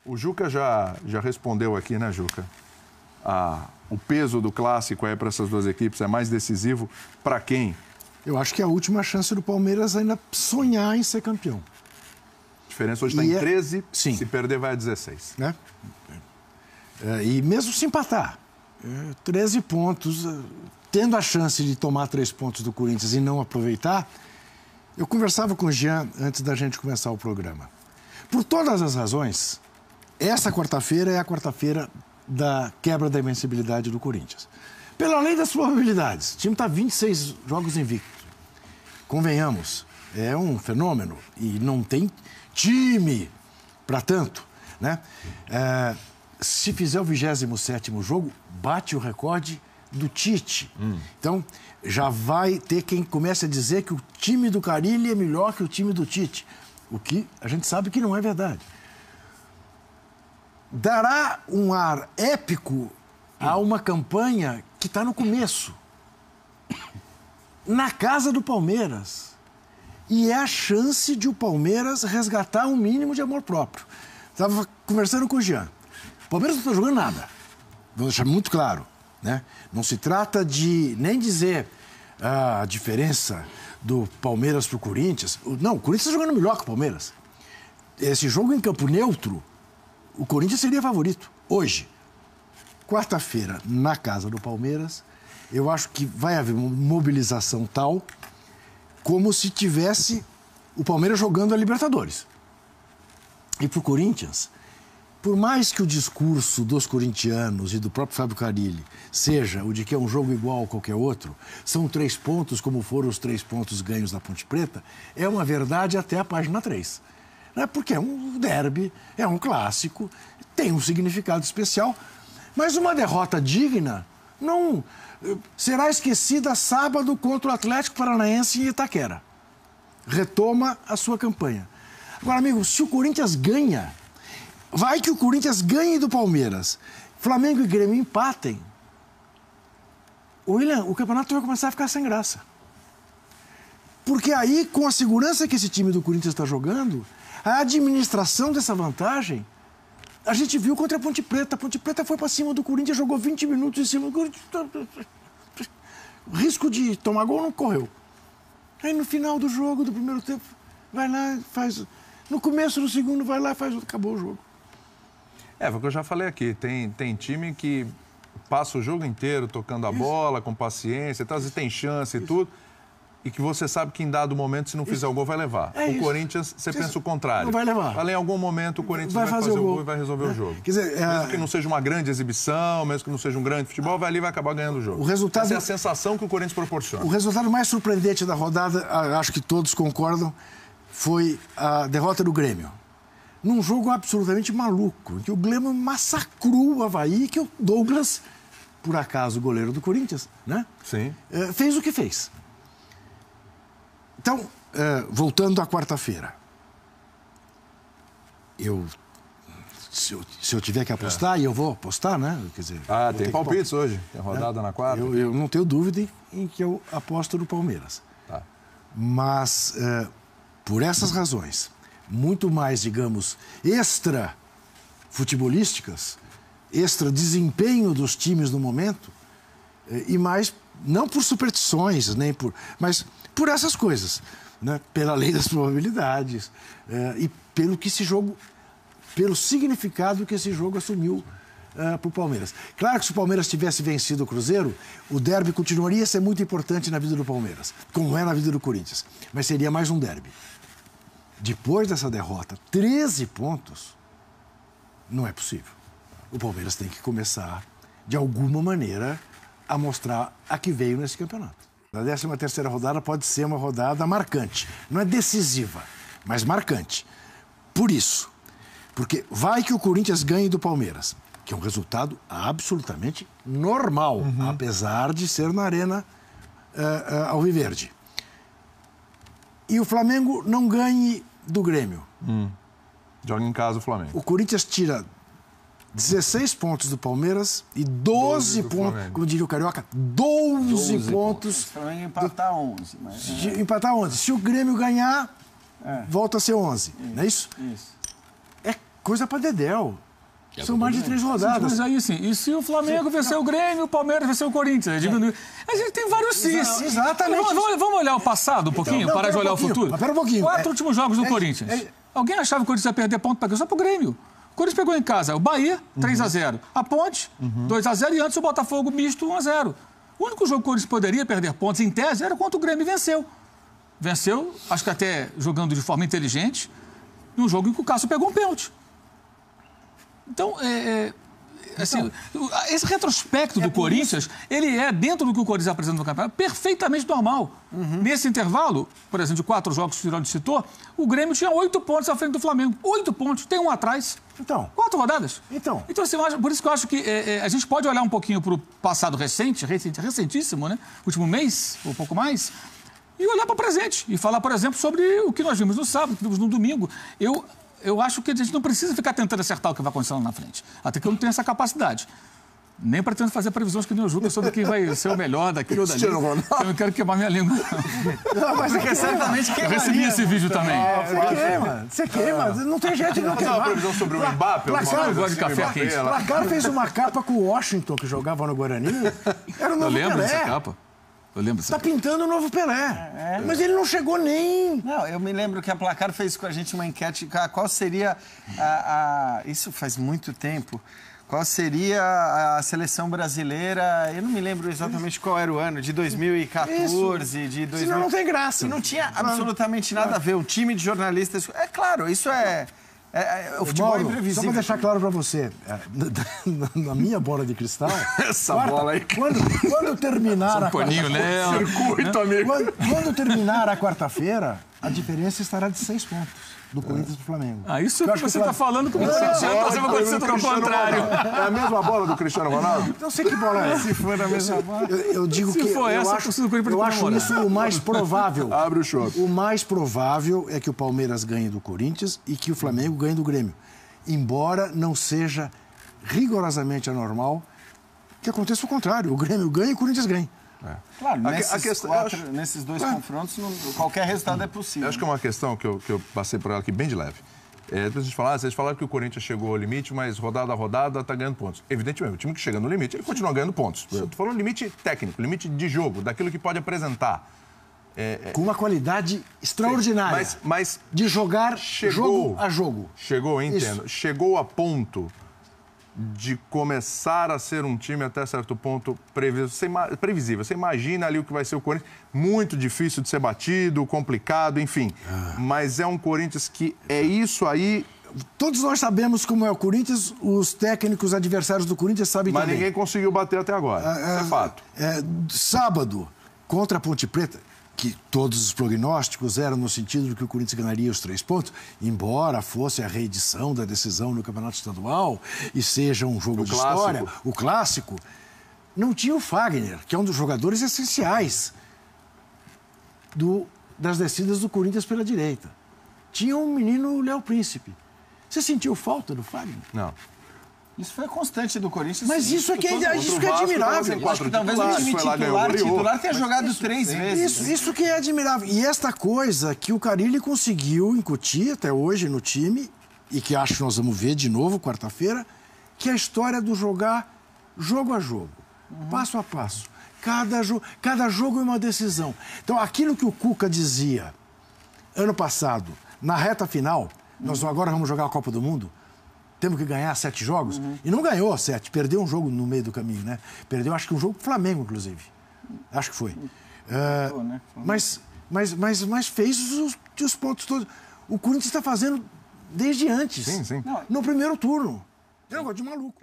O Juca já respondeu aqui, né, Juca? O peso do clássico aí para essas duas equipes é mais decisivo para quem? Eu acho que é a última chance do Palmeiras ainda sonhar em ser campeão. A diferença hoje está em 13, sim. Se perder vai a 16. Né? E mesmo se empatar, 13 pontos, tendo a chance de tomar 3 pontos do Corinthians e não aproveitar, eu conversava com o Jean antes da gente começar o programa. Por todas as razões, essa quarta-feira é a quarta-feira da quebra da invencibilidade do Corinthians. Pela lei das probabilidades, o time está 26 jogos invictos. Convenhamos, é um fenômeno e não tem time para tanto, né? Se fizer o 27º jogo, bate o recorde do Tite. Então, já vai ter quem comece a dizer que o time do Carille é melhor que o time do Tite. O que a gente sabe que não é verdade. Dará um ar épico a uma campanha que está no começo. Na casa do Palmeiras. E é a chance de o Palmeiras resgatar um mínimo de amor próprio. Estava conversando com o Jean. O Palmeiras não está jogando nada. Vou deixar muito claro, né? Não se trata de nem dizer a diferença do Palmeiras para o Corinthians. Não, o Corinthians está jogando melhor que o Palmeiras. Esse jogo em campo neutro, o Corinthians seria favorito. Hoje, quarta-feira, na casa do Palmeiras, eu acho que vai haver uma mobilização tal como se tivesse o Palmeiras jogando a Libertadores. E para o Corinthians, por mais que o discurso dos corintianos e do próprio Fábio Carille seja o de que é um jogo igual a qualquer outro, são 3 pontos como foram os 3 pontos ganhos da Ponte Preta, é uma verdade até a página 3. Porque é um derby, é um clássico, tem um significado especial, mas uma derrota digna não será esquecida sábado contra o Atlético Paranaense em Itaquera. Retoma a sua campanha. Agora, amigo, se o Corinthians ganha, vai que o Corinthians ganhe do Palmeiras, Flamengo e Grêmio empatem, William, o campeonato vai começar a ficar sem graça. Porque aí, com a segurança que esse time do Corinthians está jogando, a administração dessa vantagem, a gente viu contra a Ponte Preta. A Ponte Preta foi para cima do Corinthians, jogou 20 minutos em cima do Corinthians. Risco de tomar gol não correu. Aí no final do jogo, do primeiro tempo, vai lá, faz. No começo do segundo, vai lá e faz. Acabou o jogo. Foi o que eu já falei aqui. Tem time que passa o jogo inteiro tocando a bola, com paciência, às vezes tem chance e tudo. E que você sabe que em dado momento, se não fizer o gol, vai levar. O Corinthians, você pensa o contrário. Não vai levar. Em algum momento, o Corinthians vai fazer o gol e vai resolver o jogo. Quer dizer, mesmo que não seja uma grande exibição, mesmo que não seja um grande futebol, vai ali e vai acabar ganhando o jogo. Essa é a sensação que o Corinthians proporciona. O resultado mais surpreendente da rodada, acho que todos concordam, foi a derrota do Grêmio. Num jogo absolutamente maluco, em que o Grêmio massacrou o Avaí, que o Douglas, por acaso, goleiro do Corinthians, né? Sim. Fez o que fez. Então, voltando à quarta-feira, se eu tiver que apostar, e eu vou apostar, né? Quer dizer, tem palpites hoje, tem rodada na quarta. Eu não tenho dúvida em que eu aposto no Palmeiras. Tá. Mas, por essas razões, muito mais, digamos, extra-futebolísticas, extra-desempenho dos times no momento, e mais, não por superstições, mas por essas coisas, né? Pela lei das probabilidades e pelo significado que esse jogo assumiu para o Palmeiras. Claro que se o Palmeiras tivesse vencido o Cruzeiro, o derby continuaria a ser muito importante na vida do Palmeiras, como é na vida do Corinthians, mas seria mais um derby. Depois dessa derrota, 13 pontos, não é possível. O Palmeiras tem que começar, de alguma maneira, a mostrar a que veio nesse campeonato. A 13ª rodada pode ser uma rodada marcante. Não é decisiva, mas marcante. Por isso. Porque vai que o Corinthians ganhe do Palmeiras, que é um resultado absolutamente normal, apesar de ser na Arena Alviverde. E o Flamengo não ganhe do Grêmio. Joga em casa o Flamengo. O Corinthians tira 16 pontos do Palmeiras e 12 pontos, como diria o Carioca, 12 pontos. O Flamengo empatar 11. Mas, empatar 11. Se o Grêmio ganhar, volta a ser 11. Não é isso? Isso. coisa para dedéu. São mais de 3 rodadas. Mas aí, sim, e se o Flamengo vencer o Grêmio, o Palmeiras vencer o Corinthians? Diminui. A gente tem vários sis. Exatamente. Vamos olhar o passado um pouquinho, Não, parar de olhar o futuro? Espera um pouquinho. 4 últimos jogos do Corinthians. Alguém achava que o Corinthians ia perder ponto para só para o Grêmio. O Corinthians pegou em casa o Bahia, 3-0. A Ponte, 2-0. E antes o Botafogo misto, 1-0. O único jogo que o Corinthians poderia perder pontos, em tese, era contra o Grêmio e venceu. Venceu, acho que até jogando de forma inteligente, num jogo em que o Cássio pegou um pênalti. Então, assim, esse retrospecto do Corinthians, ele é, dentro do que o Corinthians apresenta no campeonato, perfeitamente normal. Nesse intervalo, por exemplo, de 4 jogos que o Cirone citou, o Grêmio tinha 8 pontos à frente do Flamengo. 8 pontos, tem um atrás. Então. 4 rodadas. Então assim, por isso que eu acho que a gente pode olhar um pouquinho para o passado recentíssimo, né? Último mês, ou um pouco mais, e olhar para o presente. E falar, por exemplo, sobre o que nós vimos no sábado, o que vimos no domingo. Eu acho que a gente não precisa ficar tentando acertar o que vai acontecer lá na frente. Até que eu não tenho essa capacidade. Nem pretendo fazer previsões que nem o Juca sobre quem vai ser o melhor daqui ou dali. Eu não quero queimar minha língua. Não, mas é que certamente eu recebi esse vídeo também. Você queima. Não tem jeito de não queimar. Uma previsão sobre o Mbappé. Eu gosto de café quente. O Placar fez uma capa com o Washington, que jogava no Guarani. Era o novo Pelé. Eu lembro dessa capa. Eu lembro dessa capa. Tá pintando o novo Pelé. Mas ele não chegou nem... Não, eu me lembro que a Placar fez com a gente uma enquete. Qual seria isso faz muito tempo. Qual seria a seleção brasileira? Eu não me lembro exatamente qual era o ano, de 2014, de 2000... Senão não tem graça. E não tinha absolutamente nada a ver. Um time de jornalistas... É claro, isso o futebol é imprevisível. Só para deixar claro para você, na minha bola de cristal... Essa bola aí... Quando terminar a quarta-feira... Circuito, amigo. Quando terminar a quarta-feira, a diferença estará de 6 pontos. Do Corinthians pro Flamengo. Isso que você está falando comigo. Você está ao contrário. É a mesma bola do Cristiano Ronaldo? Não sei que bola é. Se for a mesma bola. Eu digo que eu acho isso o mais provável. Abre o choque. O mais provável é que o Palmeiras ganhe do Corinthians e que o Flamengo ganhe do Grêmio. Embora não seja rigorosamente anormal que aconteça o contrário. O Grêmio ganha e o Corinthians ganha. Claro, nesses dois confrontos, qualquer resultado é possível. Eu acho que é uma questão que eu passei por ela aqui bem de leve. Vocês falaram que o Corinthians chegou ao limite, mas rodada a rodada está ganhando pontos. Evidentemente, o time que chega no limite, ele continua ganhando pontos. Eu estou falando limite técnico, limite de jogo, daquilo que pode apresentar. Com uma qualidade extraordinária. Mas de jogar jogo a jogo. Chegou, entendo. Chegou a ponto de começar a ser um time até certo ponto previsível. Você imagina ali o que vai ser o Corinthians. Muito difícil de ser batido, complicado, enfim. Mas é um Corinthians que é isso aí... Todos nós sabemos como é o Corinthians, os técnicos adversários do Corinthians sabem também. Mas ninguém conseguiu bater até agora. Isso é fato. Sábado, contra a Ponte Preta, que todos os prognósticos eram no sentido de que o Corinthians ganharia os 3 pontos, embora fosse a reedição da decisão no Campeonato Estadual e seja um jogo de história, o clássico, não tinha o Fagner, que é um dos jogadores essenciais das descidas do Corinthians pela direita. Tinha um menino, Léo Príncipe. Você sentiu falta do Fagner? Não. Isso foi a constante do Corinthians. Mas isso é admirável. Eu acho que talvez o time titular tenha jogado 3 vezes. Isso que é admirável. E esta coisa que o Carille conseguiu incutir até hoje no time, e que acho que nós vamos ver de novo quarta-feira, que é a história do jogar jogo a jogo, passo a passo. Cada jogo é uma decisão. Então, aquilo que o Cuca dizia ano passado, na reta final, nós agora vamos jogar a Copa do Mundo, temos que ganhar 7 jogos. E não ganhou 7, perdeu um jogo no meio do caminho, né? Perdeu, acho que um jogo pro Flamengo, inclusive. Acho que foi. Mas fez os pontos todos. O Corinthians está fazendo desde antes. Sim. No primeiro turno. É um negócio de maluco.